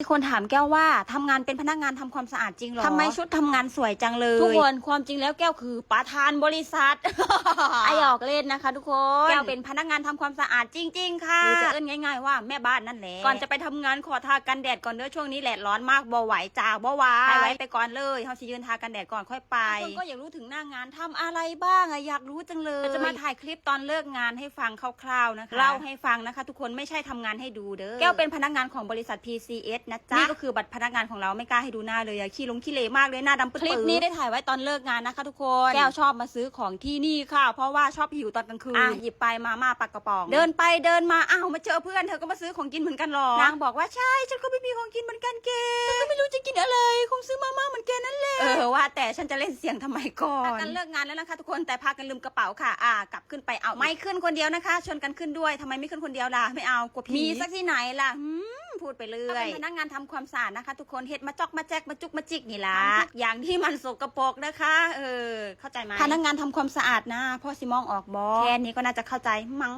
คนถามแก้วว่าทำงานเป็นพนักงานทำความสะอาดจริงหรอทำไมชุดทำงานสวยจังเลยทุกคนความจริงแล้วแก้วคือประธานบริษัท ไอออกเล่นนะคะทุกคนแก้วเป็นพนักงานทำความสะอาดจริงๆค่ะหรือจะเอิ้นง่ายๆว่าแม่บ้านนั่นแหละก่อนจะไปทำงานขอทากันแดดก่อนเด้อช่วงนี้แดดร้อนมากบ่ไหวจ้าบ่ไหวไปก่อนเลยเฮาสิยืนทากันแดดก่อนค่อยไปคนก็อยากรู้ถึงหน้างานทำอะไรบ้างอะอยากรู้จังเลยจะมาถ่ายคลิปตอนเลิกงานให้ฟังคร่าวๆนะคะเล่าให้ฟังนะคะทุกคนไม่ใช่ทำงานให้ดูเด้อแก้วเป็นพนักงานของบริษัท PCS นะจ๊ะนี่ก็คือบัตรพนักงานของเราไม่กล้าให้ดูหน้าเลยขี้เหร่มากเลยหน้าดำปื้ดคลิปนี้ได้ถ่ายไว้ตอนเลิกงานนะคะทุกคนแก้วชอบมาซื้อของที่นี่ค่ะเพราะว่าชอบหิวตอนกลางคืนหยิบไปมาม่าปากกระป๋องเดินไปเดินมาอ้าวมาเจอเพื่อนเธอก็มาซื้อของกินเหมือนกันหรอนางบอกว่าใช่ฉันก็ไม่มีของกินเหมือนกันเกฉันก็ไม่รู้จะกินอะไรคงซื้อมาม่าเหมือนแกนั่นแหละว่าแต่ฉันจะเล่นเสียงทำไมก่อนกันเลิกงานแล้วนะคะทุกคนแต่พากันลืมกระเป๋าค่ะกลับขึ้นไปเอาไม่ขึ้นคนเดียวนะคะชวนกันขึ้นด้วยทำไมไม่ขึ้นคนเดียวล่ะไม่เอากลัวผีมีสักที่ไหนล่ะพูดไปเรื่อยเป็นพนักงานทำความสะอาดนะคะทุกคนเฮ็ดมาจอกมาแจกมาจุกมาจิกนี่ล่ะทุกอย่างที่มันสกปรกนะคะเข้าใจไหมพนักงานทำความสะอาดนะพ่อสิมองออกบอแค่นี้ก็น่าจะเข้าใจมั้ง